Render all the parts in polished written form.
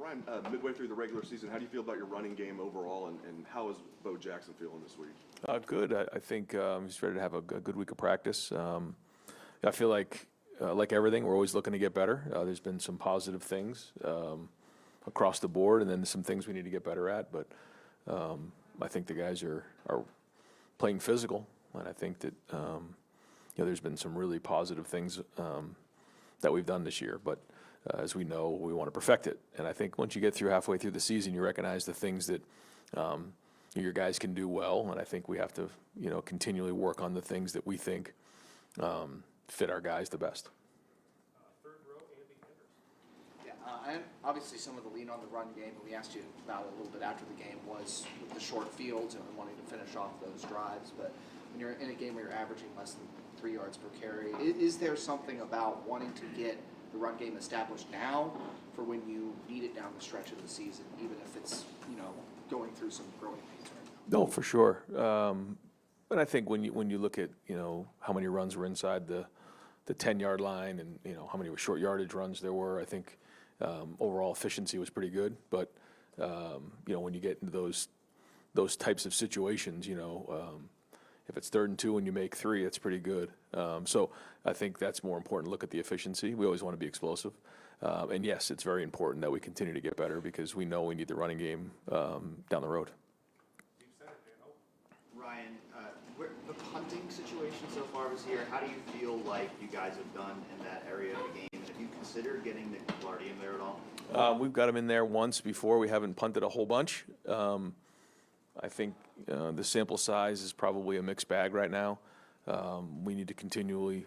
Ryan, midway through the regular season, how do you feel about your running game overall, and how is Bo Jackson feeling this week? Good. I think he's ready to have a good week of practice. I feel like everything, we're always looking to get better. There's been some positive things across the board, and then some things we need to get better at. But I think the guys are playing physical, and I think that there's been some really positive things that we've done this year. But as we know, we want to perfect it. And I think once you get through halfway through the season, you recognize the things that your guys can do well. And I think we have to, continually work on the things that we think fit our guys the best. Third row, Andy Henderson. Yeah, and obviously some of the lean on the run game, and we asked you about it a little bit after the game, was with the short fields and wanting to finish off those drives. But when you're in a game where you're averaging less than 3 yards per carry, is there something about wanting to get the run game established now for when you need it down the stretch of the season, even if it's, going through some growing pains right now? No, for sure. And I think when you look at, how many runs were inside the 10-yard line and, how many short yardage runs there were, I think overall efficiency was pretty good. But, when you get into those types of situations, if it's 3rd and 2 and you make 3, it's pretty good. So I think that's more important. Look at the efficiency. We always want to be explosive. And yes, it's very important that we continue to get better because we know we need the running game down the road. Ryan, the punting situation so far this year, how do you feel like you guys have done in that area of the game? And have you considered getting Nick Clardy in there at all? We've got him in there once before. We haven't punted a whole bunch. I think the sample size is probably a mixed bag right now. We need to continually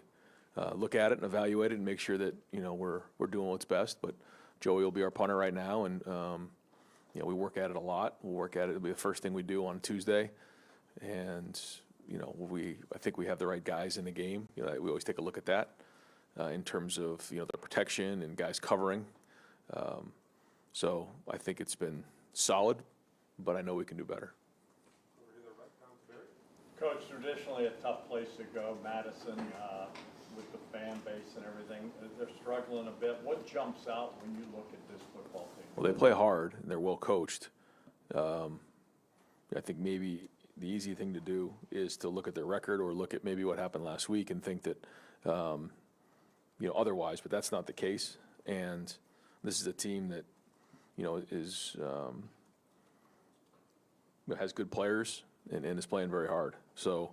look at it and evaluate it and make sure that we're doing what's best. But Joey will be our punter right now, and we work at it a lot. We'll work at it. It'll be the first thing we do on Tuesday, and I think we have the right guys in the game. We always take a look at that in terms of the protection and guys covering. So I think it's been solid, but I know we can do better. Coach, traditionally a tough place to go, Madison, with the fan base and everything. They're struggling a bit. What jumps out when you look at this football team? Well, they play hard, and they're well coached. I think maybe the easy thing to do is to look at their record or look at maybe what happened last week and think that, otherwise, but that's not the case. And this is a team that, is has good players and is playing very hard. So,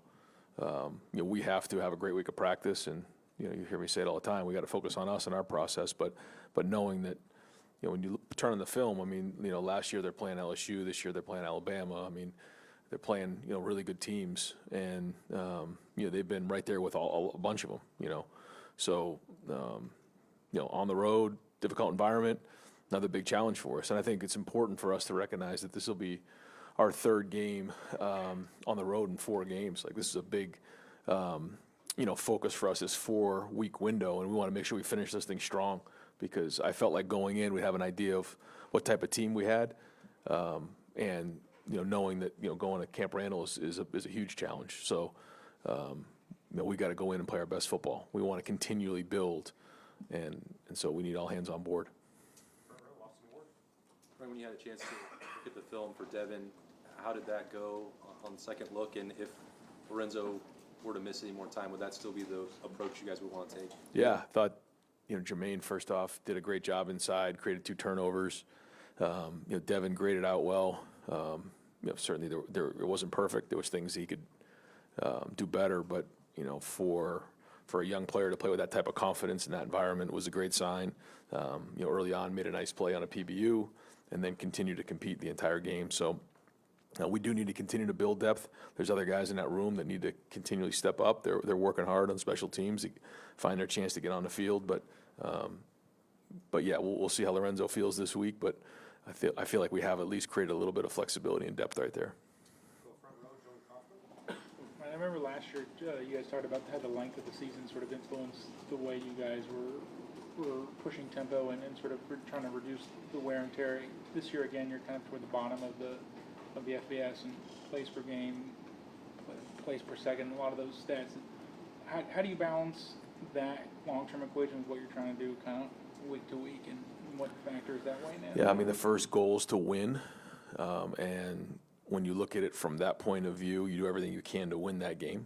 we have to have a great week of practice, and you hear me say it all the time. We got to focus on us and our process, but knowing that, when you turn on the film, last year they're playing LSU, this year they're playing Alabama. They're playing really good teams, and they've been right there with a bunch of them. So on the road, difficult environment, another big challenge for us, and I think it's important for us to recognize that this will be our 3rd game on the road in 4 games. Like, this is a big, focus for us, this 4-week window, and we want to make sure we finish this thing strong because I felt like going in, we have an idea of what type of team we had, and knowing that going to Camp Randall is a huge challenge. So we got to go in and play our best football. We want to continually build, and so we need all hands on board. When you had a chance to look at the film for Devin, how did that go on the second look? And if Lorenzo were to miss any more time, would that still be the approach you guys would want to take? Yeah, I thought, Jermaine, first off, did a great job inside, created 2 turnovers. Devin graded out well. Certainly it wasn't perfect. There was things he could do better, but, for a young player to play with that type of confidence in that environment was a great sign. Early on, made a nice play on a PBU and then continued to compete the entire game. So we do need to continue to build depth. There's other guys in that room that need to continually step up. They're working hard on special teams to find their chance to get on the field. But yeah, we'll see how Lorenzo feels this week. But I feel like we have at least created a little bit of flexibility and depth right there. I remember last year you guys talked about how the length of the season sort of influenced the way you guys were pushing tempo and sort of trying to reduce the wear and tear. This year again, you're kind of toward the bottom of the FBS and plays per game, plays per second, a lot of those stats. How do you balance that long-term equation with what you're trying to do kind of week to week and what factors that way in? Yeah, I mean, the first goal is to win. And when you look at it from that point of view, you do everything you can to win that game.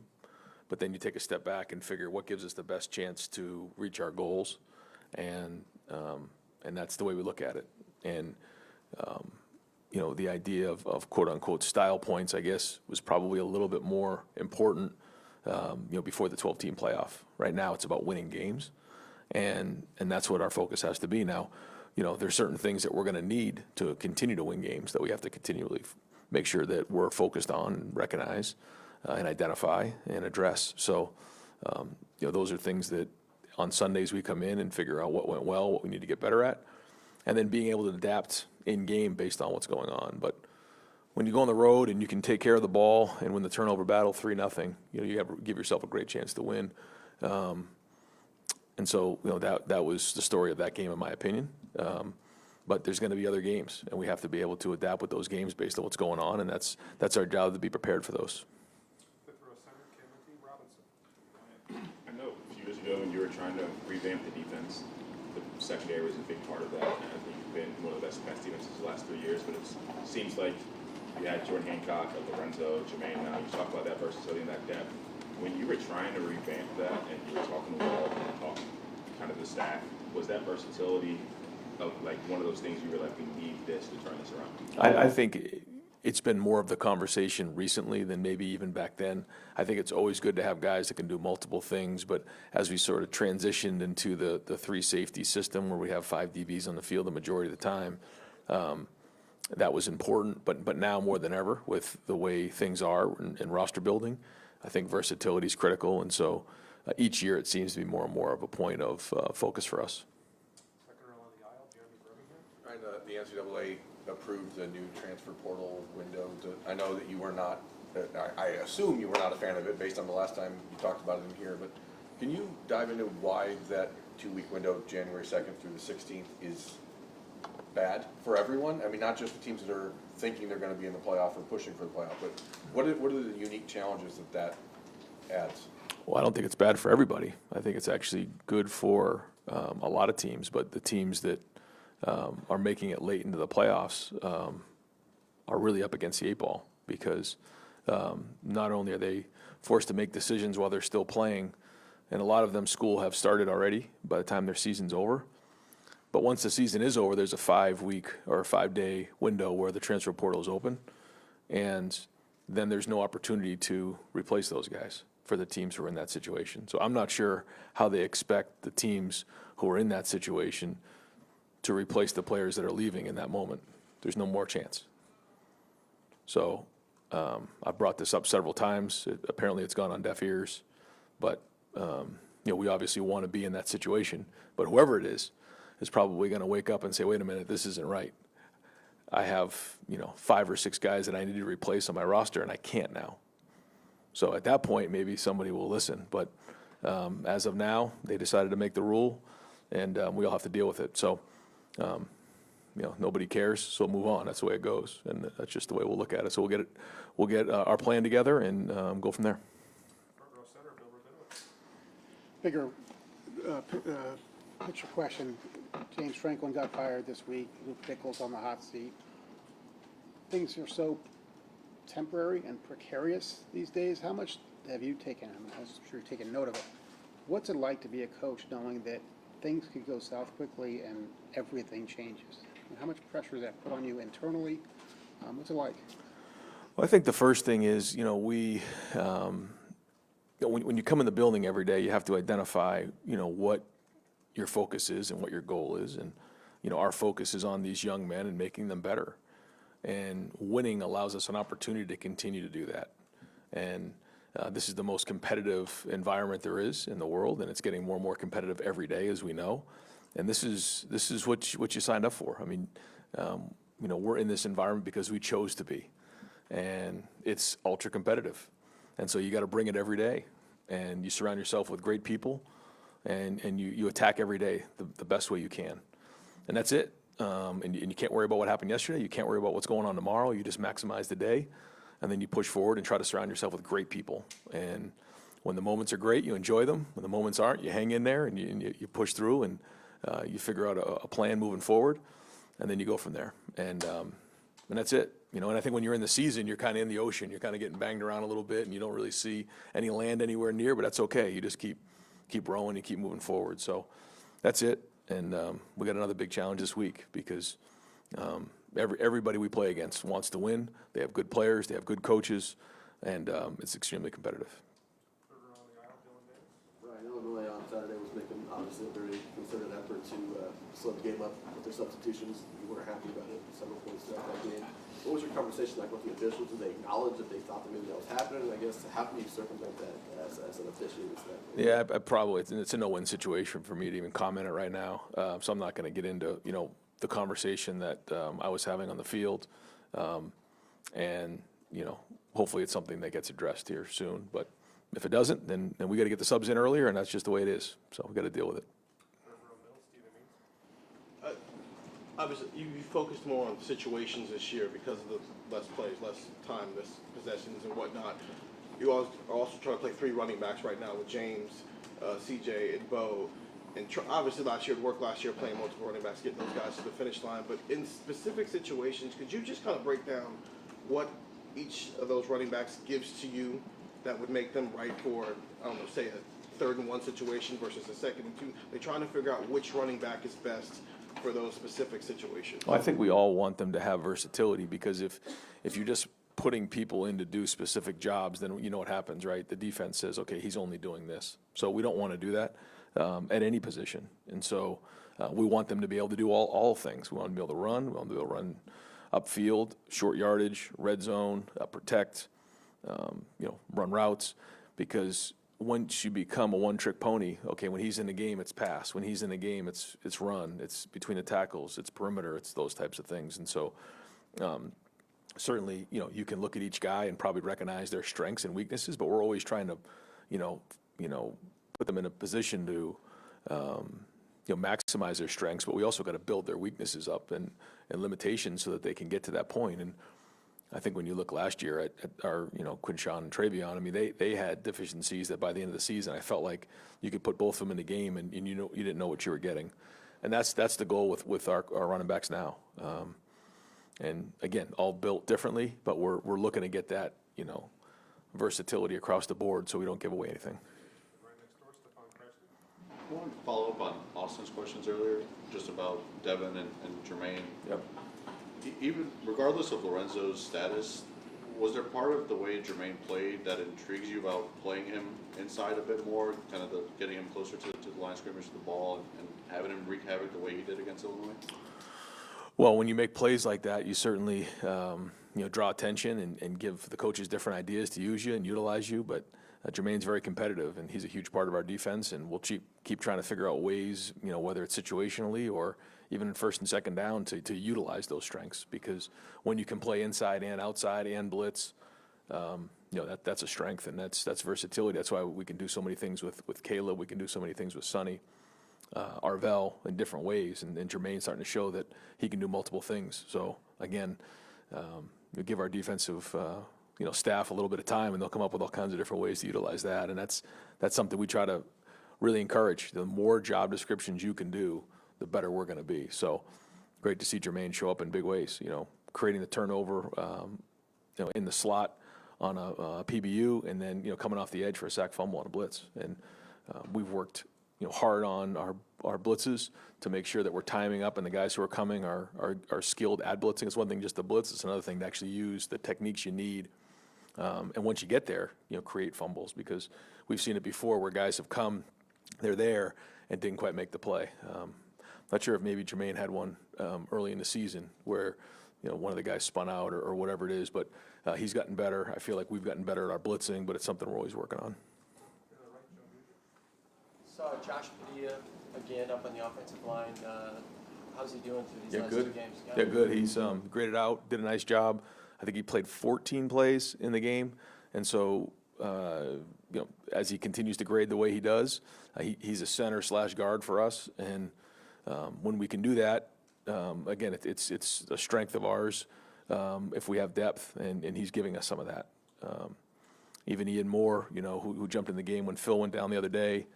But then you take a step back and figure what gives us the best chance to reach our goals. And that's the way we look at it. And, the idea of quote unquote style points, I guess, was probably a little bit more important, before the 12-team playoff. Right now, it's about winning games. And that's what our focus has to be. Now, there's certain things that we're going to need to continue to win games that we have to continually make sure that we're focused on and recognize and identify and address. So, those are things that on Sundays we come in and figure out what went well, what we need to get better at, and then being able to adapt in game based on what's going on. But when you go on the road and you can take care of the ball and win the turnover battle 3-0, you have to give yourself a great chance to win. And so, that was the story of that game, in my opinion. But there's going to be other games, and we have to be able to adapt with those games based on what's going on, and that's our job, to be prepared for those. I know a few years ago when you were trying to revamp the defense, the secondary was a big part of that. And I think you've been one of the best defenses the last 3 years, but it seems like you had Jordan Hancock, Lorenzo, Jermaine, now you talk about that versatility and that depth. When you were trying to revamp that and you were talking to Wall and talking kind of the staff, was that versatility of like one of those things you were like, we need this to turn this around? I think it's been more of the conversation recently than maybe even back then. I think it's always good to have guys that can do multiple things, but as we sort of transitioned into the three safety system where we have 5 DBs on the field the majority of the time, that was important. But now more than ever, with the way things are in roster building, I think versatility is critical, and so each year it seems to be more and more of a point of focus for us. Ryan, the NCAA approved the new transfer portal window. I know that you were not, I assume you were not a fan of it based on the last time you talked about it in here, but can you dive into why that 2-week window, January 2nd through the 16th, is bad for everyone? I mean, not just the teams that are thinking they're going to be in the playoff or pushing for the playoff, but what are the unique challenges that adds? Well, I don't think it's bad for everybody. I think it's actually good for a lot of teams, but the teams that are making it late into the playoffs are really up against the 8 ball, because not only are they forced to make decisions while they're still playing, and a lot of them school have started already by the time their season's over, but once the season is over, there's a 5-week or a 5-day window where the transfer portal is open, and then there's no opportunity to replace those guys for the teams who are in that situation. So I'm not sure how they expect the teams who are in that situation to replace the players that are leaving in that moment. There's no more chance. So I've brought this up several times. Apparently it's gone on deaf ears, but we obviously want to be in that situation. But whoever it is probably going to wake up and say, wait a minute, this isn't right. I have 5 or 6 guys that I need to replace on my roster, and I can't now. So at that point, maybe somebody will listen. But as of now, they decided to make the rule, and we all have to deal with it. So, nobody cares, so move on. That's the way it goes, and that's just the way we'll look at it. So we'll get our plan together and go from there. Bigger picture question. James Franklin got fired this week. Luke Pickles on the hot seat. Things are so temporary and precarious these days. How much have you taken? I'm sure you've taken note of it. What's it like to be a coach knowing that things could go south quickly and everything changes? And how much pressure does that put on you internally? What's it like? Well, I think the first thing is, when you come in the building every day, you have to identify, what your focus is and what your goal is. And, our focus is on these young men and making them better. And winning allows us an opportunity to continue to do that. And this is the most competitive environment there is in the world, and it's getting more and more competitive every day, as we know. And this is what you signed up for. I mean, we're in this environment because we chose to be, and it's ultra competitive. And so you got to bring it every day, and you surround yourself with great people, and you attack every day the best way you can, and that's it. And you can't worry about what happened yesterday. You can't worry about what's going on tomorrow. You just maximize the day, and then you push forward and try to surround yourself with great people. And when the moments are great, you enjoy them. When the moments aren't, you hang in there and you push through. And You figure out a plan moving forward, and then you go from there. And that's it. And I think when you're in the season, you're kind of in the ocean. You're kind of getting banged around a little bit, and you don't really see any land anywhere near, but that's okay. You just keep rowing, you keep moving forward. So that's it. And we got another big challenge this week because everybody we play against wants to win. They have good players, they have good coaches, and it's extremely competitive. Right, Illinois on Saturday was making obviously a very concerted effort to slow the game up with their substitutions. You weren't happy about it, several points throughout that game. What was your conversation like with the officials? Did they acknowledge that they thought that maybe that was happening? And I guess how can you circumvent that as an official? Yeah, I probably it's a no-win situation for me to even comment it right now. So I'm not going to get into the conversation that I was having on the field, and hopefully it's something that gets addressed here soon. But if it doesn't, then we got to get the subs in earlier, and that's just the way it is. So we got to deal with it. Obviously, you focused more on situations this year because of the less plays, less time, less possessions and whatnot. You are also trying to play 3 running backs right now with James, CJ, and Bo. And obviously last year, it worked last year playing multiple running backs, getting those guys to the finish line. But in specific situations, could you just kind of break down what each of those running backs gives to you that would make them right for, I don't know, say a 3rd and 1 situation versus a 2nd and 2? They're trying to figure out which running back is best for those specific situations. Well, I think we all want them to have versatility because if you're just putting people in to do specific jobs, then you know what happens, right? The defense says, okay, he's only doing this. So we don't want to do that at any position. And so we want them to be able to do all things. We want them to be able to run. We want them to be able to run upfield, short yardage, red zone, protect, run routes, because once you become a one-trick pony, okay, when he's in the game, it's pass. When he's in the game, it's run. It's between the tackles. It's perimeter. It's those types of things. And so certainly, you can look at each guy and probably recognize their strengths and weaknesses, but we're always trying to, put them in a position to, maximize their strengths, but we also got to build their weaknesses up and limitations so that they can get to that point. And I think when you look last year at our, Quinshawn and Travion, I mean, they had deficiencies that by the end of the season, I felt like you could put both of them in the game and you didn't know what you were getting. And that's the goal with our running backs now. And again, all built differently, but we're looking to get that, versatility across the board so we don't give away anything. I wanted to follow up on Austin's questions earlier, just about Devin and Jermaine. Yep. Even regardless of Lorenzo's status, was there part of the way Jermaine played that intrigues you about playing him inside a bit more, kind of getting him closer to the line of scrimmage with the ball and having him wreak havoc the way he did against Illinois? Well, when you make plays like that, you certainly draw attention and give the coaches different ideas to use you and utilize you. But Jermaine's very competitive, and he's a huge part of our defense, and we'll keep trying to figure out ways, whether it's situationally or even in 1st and 2nd down to utilize those strengths, because when you can play inside and outside and blitz, that's a strength, and that's versatility. That's why we can do so many things with Caleb. We can do so many things with Sonny, Arvell in different ways, and Jermaine's starting to show that he can do multiple things. So again, we give our defensive staff a little bit of time, and they'll come up with all kinds of different ways to utilize that, and that's something we try to really encourage. The more job descriptions you can do, the better we're going to be. So great to see Jermaine show up in big ways, creating the turnover, in the slot on a PBU, and then, coming off the edge for a sack fumble on a blitz. And we've worked, hard on our blitzes to make sure that we're timing up and the guys who are coming are skilled at blitzing. It's one thing just to blitz. It's another thing to actually use the techniques you need. And once you get there, create fumbles, because we've seen it before where guys have come, they're there, and didn't quite make the play. Not sure if maybe Jermaine had one early in the season where, one of the guys spun out or whatever it is, but he's gotten better. I feel like we've gotten better at our blitzing, but it's something we're always working on. Saw Josh Padilla again up on the offensive line. How's he doing through these last good. 2 games? Yeah, good. He's graded out, did a nice job. I think he played 14 plays in the game, and so as he continues to grade the way he does, he's a center/guard for us, and when we can do that, again, it's a strength of ours if we have depth, and he's giving us some of that. Even Ian Moore, who jumped in the game when Phil went down the other day.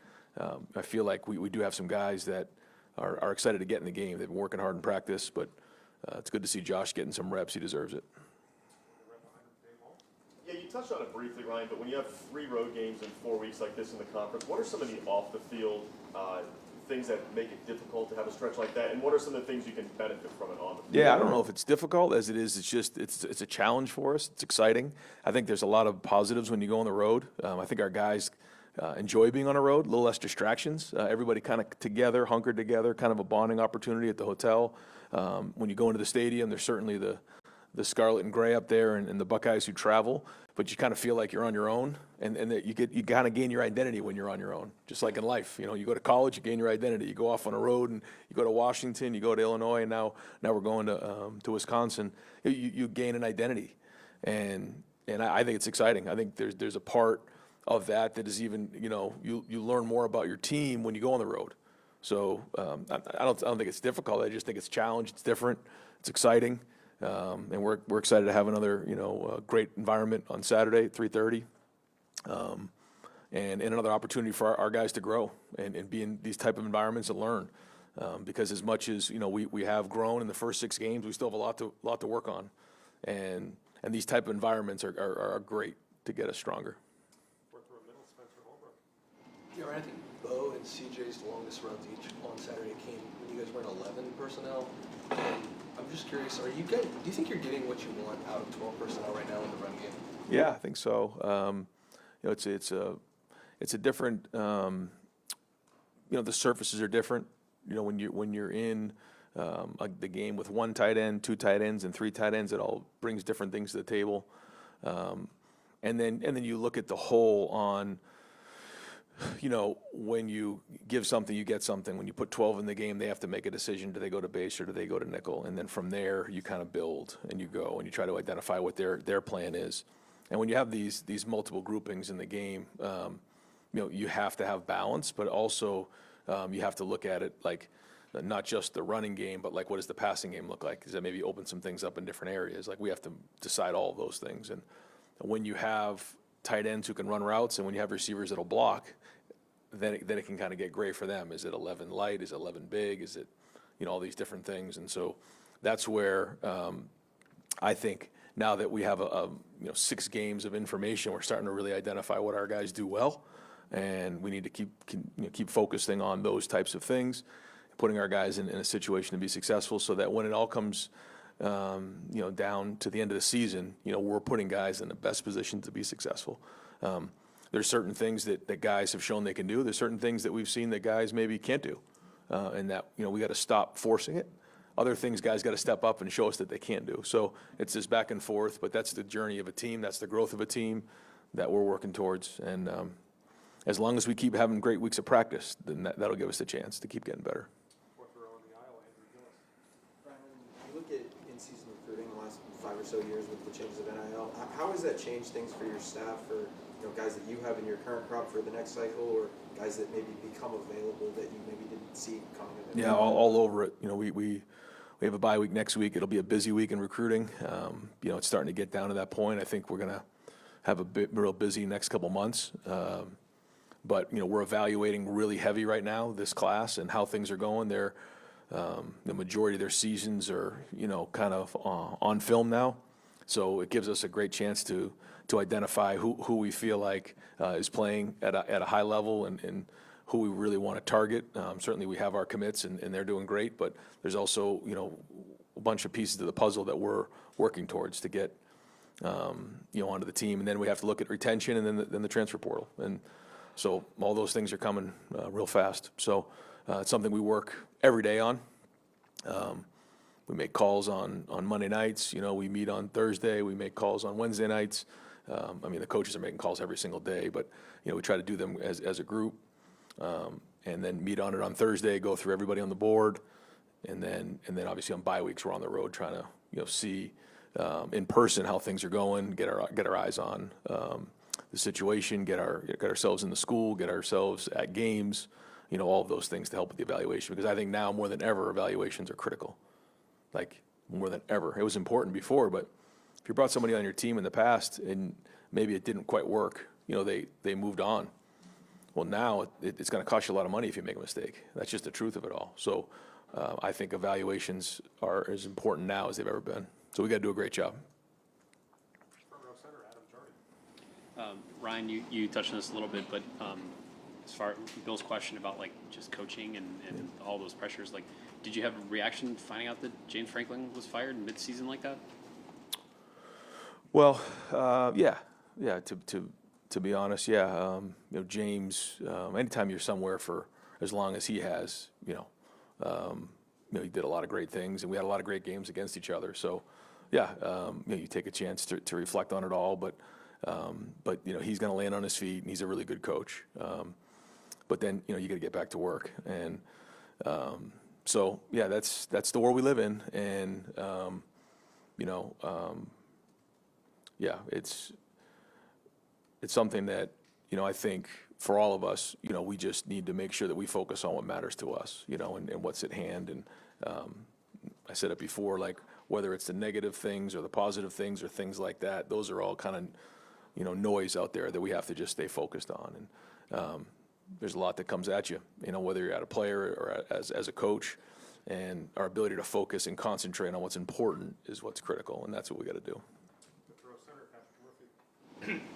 I feel like we do have some guys that are excited to get in the game. They've been working hard in practice, but it's good to see Josh getting some reps. He deserves it. Yeah, you touched on it briefly, Ryan, but when you have 3 road games in 4 weeks like this in the conference, what are some of the off-the-field things that make it difficult to have a stretch like that, and what are some of the things you can benefit from it on the field? Yeah, I don't know if it's difficult as it is. It's just it's a challenge for us. It's exciting. I think there's a lot of positives when you go on the road. I think our guys enjoy being on the road. A little less distractions. Everybody kind of together, hunkered together, kind of a bonding opportunity at the hotel. When you go into the stadium, there's certainly the scarlet and gray up there and the Buckeyes who travel, but you kind of feel like you're on your own, and that you kind of gain your identity when you're on your own. Just like in life, you go to college, you gain your identity. You go off on a road, and you go to Washington, you go to Illinois, and now we're going to Wisconsin. You gain an identity, and I think it's exciting. I think there's a part of that is even you learn more about your team when you go on the road. So I don't think it's difficult. I just think it's a challenge. It's different. It's exciting. And we're excited to have another great environment on Saturday at 3:30, and another opportunity for our guys to grow and be in these type of environments and learn, because as much as we have grown in the first 6 games, we still have a lot to work on, and these type of environments are great to get us stronger. Yeah, I think Bo and CJ's longest runs each on Saturday came when you guys were in 11 personnel. And I'm just curious, do you think you're getting what you want out of 12 personnel right now in the run game? Yeah, I think so. It's a different. The surfaces are different. When you're in the game with 1 tight end, 2 tight ends, and 3 tight ends, it all brings different things to the table. And then you look at the whole on. When you give something, you get something. When you put 12 in the game, they have to make a decision. Do they go to base or do they go to nickel? And then from there, you kind of build and you go and you try to identify what their plan is. And when you have these multiple groupings in the game, you have to have balance, but also you have to look at it like not just the running game, but like what does the passing game look like? Does that maybe open some things up in different areas? Like we have to decide all of those things. And when you have tight ends who can run routes and when you have receivers that'll block, then it can kind of get gray for them. Is it 11 light? Is it 11 big? Is it, all these different things? And so that's where I think now that we have 6 games of information, we're starting to really identify what our guys do well, and we need to keep focusing on those types of things, putting our guys in a situation to be successful, so that when it all comes down to the end of the season, we're putting guys in the best position to be successful. There's certain things that guys have shown they can do. There's certain things that we've seen that guys maybe can't do, and that we got to stop forcing it. Other things guys got to step up and show us that they can't do. So it's this back and forth, but that's the journey of a team. That's the growth of a team that we're working towards. And as long as we keep having great weeks of practice, then that'll give us the chance to keep getting better. You look at in-season recruiting the last 5 or so years with the changes of NIL. How has that changed things for your staff, for guys that you have in your current crop for the next cycle, or guys that maybe become available that you maybe didn't see coming in? Yeah, all over it. We have a bye week next week. It'll be a busy week in recruiting. It's starting to get down to that point. I think we're going to have a real busy next couple months. But we're evaluating really heavy right now this class and how things are going. They're the majority of their seasons are kind of on film now, so it gives us a great chance to identify who we feel like is playing at a high level and who we really want to target. Certainly we have our commits and they're doing great, but there's also a bunch of pieces of the puzzle that we're working towards to get onto the team, and then we have to look at retention and then the transfer portal, and so all those things are coming real fast. So it's something we work every day on. We make calls on Monday nights. We meet on Thursday. We make calls on Wednesday nights. The coaches are making calls every single day, but we try to do them as a group, and then meet on it on Thursday. Go through everybody on the board, and then obviously on bye weeks we're on the road trying to see in person how things are going, get our eyes on the situation, get ourselves in the school, get ourselves at games. All of those things to help with the evaluation, because I think now more than ever evaluations are critical. Like more than ever. It was important before, but if you brought somebody on your team in the past and maybe it didn't quite work, they moved on. Well, now it's going to cost you a lot of money if you make a mistake. That's just the truth of it all. So I think evaluations are as important now as they've ever been. So we got to do a great job. Ryan, you touched on this a little bit, but as far as Bill's question about like just coaching and all those pressures, like, did you have a reaction finding out that James Franklin was fired mid-season like that? Well, yeah. To be honest, yeah. James. Anytime you're somewhere for as long as he has, he did a lot of great things, and we had a lot of great games against each other. So, yeah, you take a chance to reflect on it all, but he's going to land on his feet, and he's a really good coach. But then, you got to get back to work, and so yeah, that's the world we live in, and yeah, it's something that I think for all of us, we just need to make sure that we focus on what matters to us, and what's at hand. And I said it before, like whether it's the negative things or the positive things or things like that, those are all kind of noise out there that we have to just stay focused on. And there's a lot that comes at you, whether you're at a player or as a coach, and our ability to focus and concentrate on what's important is what's critical, and that's what we got to do.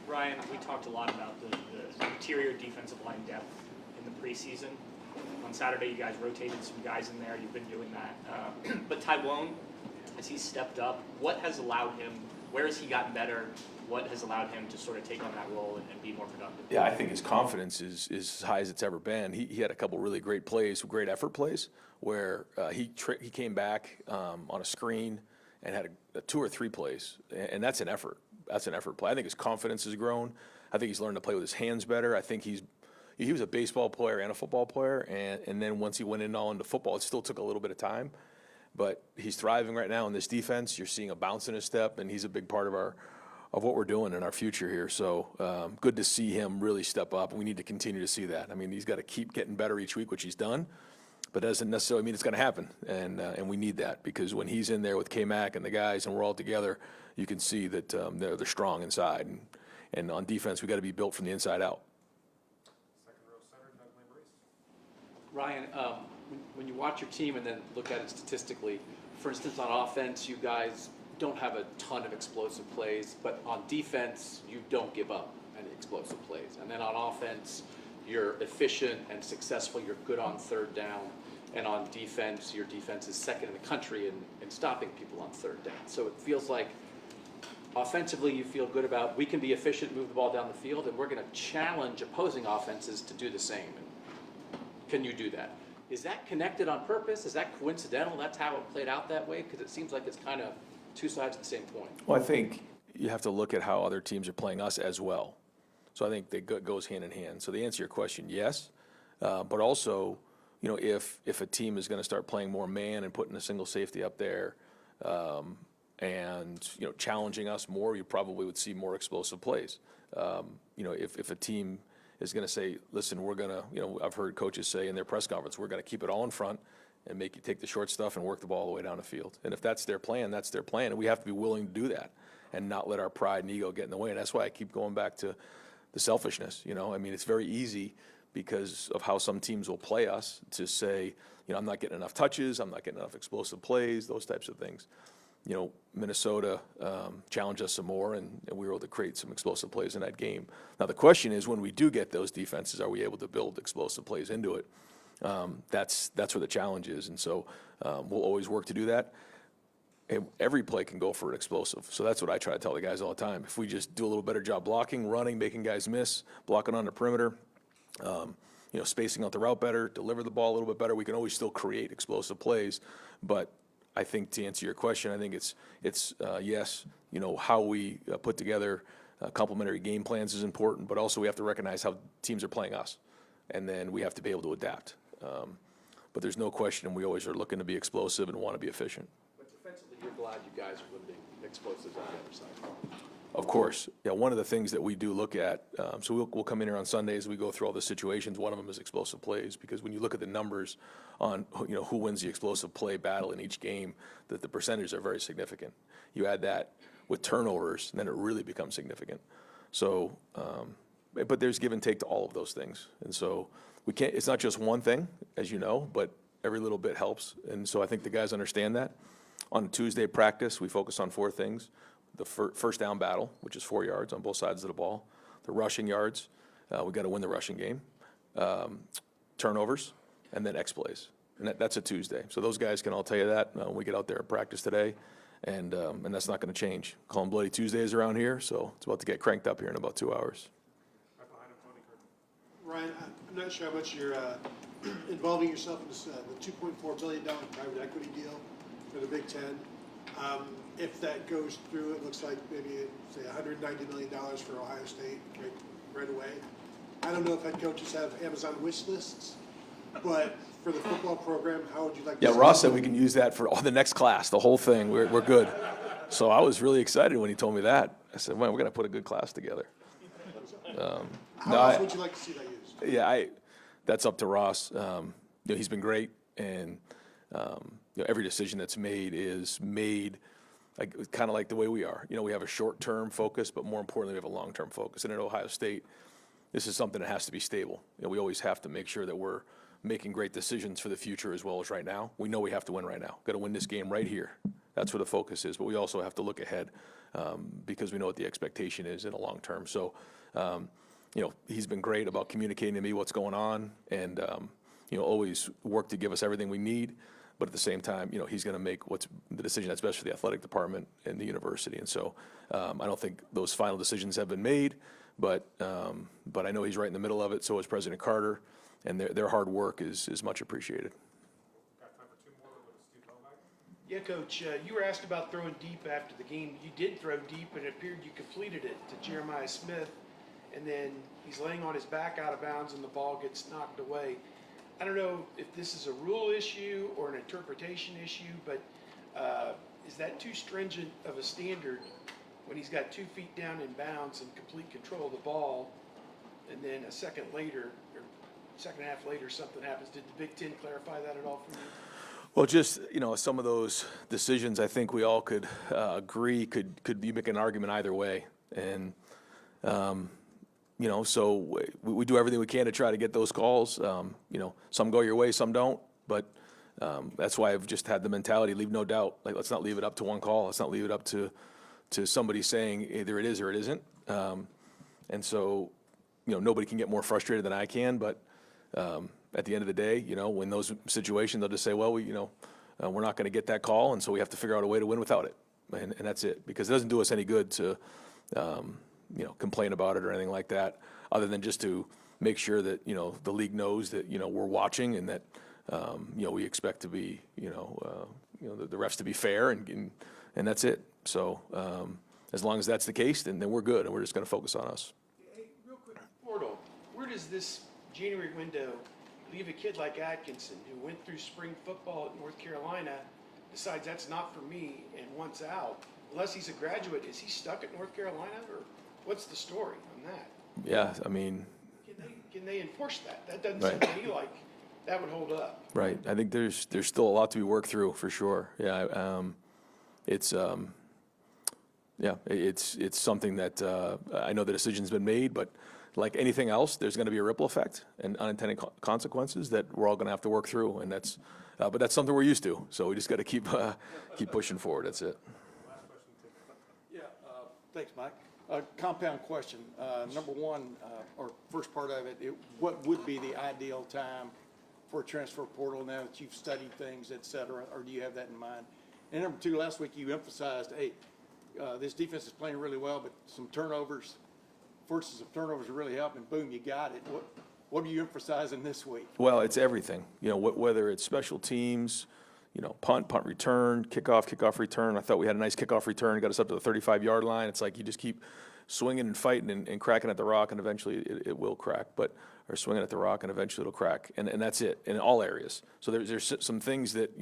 Ryan, we talked a lot about the interior defensive line depth in the preseason. On Saturday, you guys rotated some guys in there. You've been doing that. But Tywone, as he's stepped up, what has allowed him, where has he gotten better? What has allowed him to sort of take on that role and be more productive? Yeah, I think his confidence is as high as it's ever been. He had a couple really great plays, great effort plays, where he came back on a screen and had a 2 or 3 plays, and that's an effort. That's an effort play. I think his confidence has grown. I think he's learned to play with his hands better. I think he was a baseball player and a football player, and then once he went all into football, it still took a little bit of time. But he's thriving right now in this defense. You're seeing a bounce in his step, and he's a big part of what we're doing in our future here. So good to see him really step up, and we need to continue to see that. I mean, he's got to keep getting better each week, which he's done, but doesn't necessarily mean it's going to happen. And we need that, because when he's in there with K-Mac and the guys and we're all together, you can see that they're strong inside. And on defense, we got to be built from the inside out. Ryan, when you watch your team and then look at it statistically, for instance, on offense, you guys don't have a ton of explosive plays, but on defense, you don't give up any explosive plays. And then on offense, you're efficient and successful. You're good on third down. And on defense, your defense is second in the country in stopping people on third down. So it feels like offensively you feel good about, we can be efficient, move the ball down the field, and we're going to challenge opposing offenses to do the same. And can you do that? Is that connected on purpose? Is that coincidental? That's how it played out that way? Because it seems like it's kind of two sides of the same coin. Well, I think you have to look at how other teams are playing us as well. So I think that goes hand in hand. So to answer your question, yes. But also, if a team is going to start playing more man and putting a single safety up there, and challenging us more, you probably would see more explosive plays. If a team is going to say, listen, we're going to, I've heard coaches say in their press conference, we're going to keep it all in front and make you take the short stuff and work the ball all the way down the field. And if that's their plan, that's their plan, and we have to be willing to do that and not let our pride and ego get in the way. And that's why I keep going back to the selfishness. I mean, it's very easy because of how some teams will play us to say, I'm not getting enough touches, I'm not getting enough explosive plays, those types of things. Minnesota challenged us some more, and we were able to create some explosive plays in that game. Now, the question is, when we do get those defenses, are we able to build explosive plays into it? That's where the challenge is, and so we'll always work to do that. And every play can go for an explosive, so that's what I try to tell the guys all the time. If we just do a little better job blocking, running, making guys miss, blocking on the perimeter, spacing out the route better, deliver the ball a little bit better, we can always still create explosive plays. But I think to answer your question, I think it's yes, how we put together complementary game plans is important, but also we have to recognize how teams are playing us, and then we have to be able to adapt. But there's no question, we always are looking to be explosive and want to be efficient. But defensively, you're glad you guys are limiting explosives on the other side. Of course. Yeah, one of the things that we do look at, so we'll come in here on Sundays, we go through all the situations. One of them is explosive plays, because when you look at the numbers on who wins the explosive play battle in each game, that the percentages are very significant. You add that with turnovers, and then it really becomes significant. So but there's give and take to all of those things. And so we can't, it's not just one thing, as you know, but every little bit helps. And so I think the guys understand that. On Tuesday practice, we focus on 4 things. The first down battle, which is 4 yards on both sides of the ball. The rushing yards, we got to win the rushing game. Turnovers, and then X plays. And that's a Tuesday. So those guys can all tell you that when we get out there and practice today. And that's not going to change. Call them Bloody Tuesdays around here, so it's about to get cranked up here in about 2 hours. Ryan, I'm not sure how much you're involving yourself in this, the $2.4 billion private equity deal for the Big Ten. If that goes through, it looks like maybe, say, $190 million for Ohio State right away. I don't know if head coaches have Amazon wish lists, but for the football program, how would you like to see Ross said we can use that for all the next class, the whole thing. We're good. So I was really excited when he told me that. I said, well, we're going to put a good class together. How else would you like to see that used? Yeah, that's up to Ross. He's been great, and every decision that's made is made kind of like the way we are. We have a short-term focus, but more importantly, we have a long-term focus. And at Ohio State, this is something that has to be stable. We always have to make sure that we're making great decisions for the future as well as right now. We know we have to win right now. Got to win this game right here. That's where the focus is. But we also have to look ahead because we know what the expectation is in the long term. So, he's been great about communicating to me what's going on and, always work to give us everything we need. But at the same time, he's going to make what's the decision that's best for the athletic department and the university. And so I don't think those final decisions have been made, but I know he's right in the middle of it. So is President Carter. And their hard work is much appreciated. Yeah, Coach, you were asked about throwing deep after the game. You did throw deep, and it appeared you completed it to Jeremiah Smith, and then he's laying on his back out of bounds, and the ball gets knocked away. I don't know if this is a rule issue or an interpretation issue, but is that too stringent of a standard when he's got 2 feet down in bounds and complete control of the ball, and then a second half later, something happens? Did the Big Ten clarify that at all for you? Well, just, some of those decisions, I think we all could agree could be making an argument either way. And, so we do everything we can to try to get those calls. Some go your way, some don't. But that's why I've just had the mentality, leave no doubt. Let's not leave it up to one call. Let's not leave it up to somebody saying either it is or it isn't. And so, nobody can get more frustrated than I can, but at the end of the day, when those situations, they'll just say, well, we're not going to get that call, and so we have to figure out a way to win without it. And that's it, because it doesn't do us any good to, complain about it or anything like that, other than just to make sure that, the league knows that, we're watching and that, we expect to be, the refs to be fair, and that's it. So as long as that's the case, then we're good, and we're just going to focus on us. Hey, real quick, Portal, where does this January window leave a kid like Atkinson, who went through spring football at North Carolina, decides that's not for me and wants out? Unless he's a graduate, is he stuck at North Carolina, or what's the story on that? Yeah, I mean. Can they enforce that? That doesn't seem to me like that would hold up. Right. I think there's still a lot to be worked through for sure. Yeah. It's something that I know the decision's been made, but like anything else, there's going to be a ripple effect and unintended consequences that we're all going to have to work through, and but that's something we're used to. So we just got to keep pushing forward. That's it. Yeah. Thanks, Mike. Compound question. Number one, or first part of it, what would be the ideal time for a transfer portal now that you've studied things, et cetera, or do you have that in mind? And number two, last week you emphasized, hey, this defense is playing really well, but some turnovers, forces of turnovers are really helping. Boom, you got it. What are you emphasizing this week? Well, it's everything. Whether it's special teams, punt return, kickoff return. I thought we had a nice kickoff return, got us up to the 35-yard line. It's like you just keep swinging and fighting and cracking at the rock, and eventually it will crack. Or swinging at the rock, and eventually it'll crack. And that's it in all areas. So there's some things that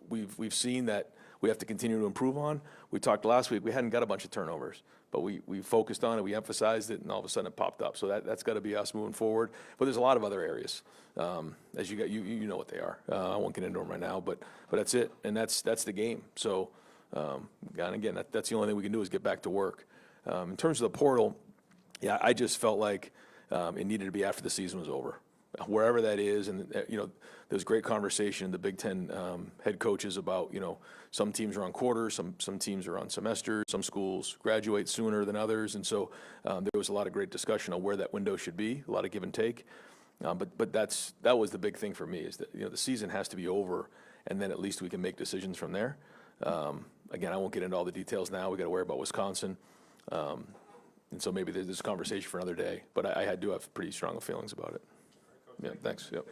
we've seen that we have to continue to improve on. We talked last week. We hadn't got a bunch of turnovers, but we focused on it. We emphasized it, and all of a sudden it popped up. So that's got to be us moving forward. But there's a lot of other areas. As you know what they are. I won't get into them right now, but that's it, and that's the game. So and again, that's the only thing we can do is get back to work. In terms of the portal, yeah, I just felt like it needed to be after the season was over, wherever that is. And, there's great conversation in the Big Ten head coaches about, some teams are on quarters, some teams are on semesters, some schools graduate sooner than others. And so there was a lot of great discussion on where that window should be, a lot of give and take. But that was the big thing for me, is that, the season has to be over, and then at least we can make decisions from there. Again, I won't get into all the details now. We got to worry about Wisconsin. And so maybe there's this conversation for another day, but I do have pretty strong feelings about it. Yeah, thanks. Yep.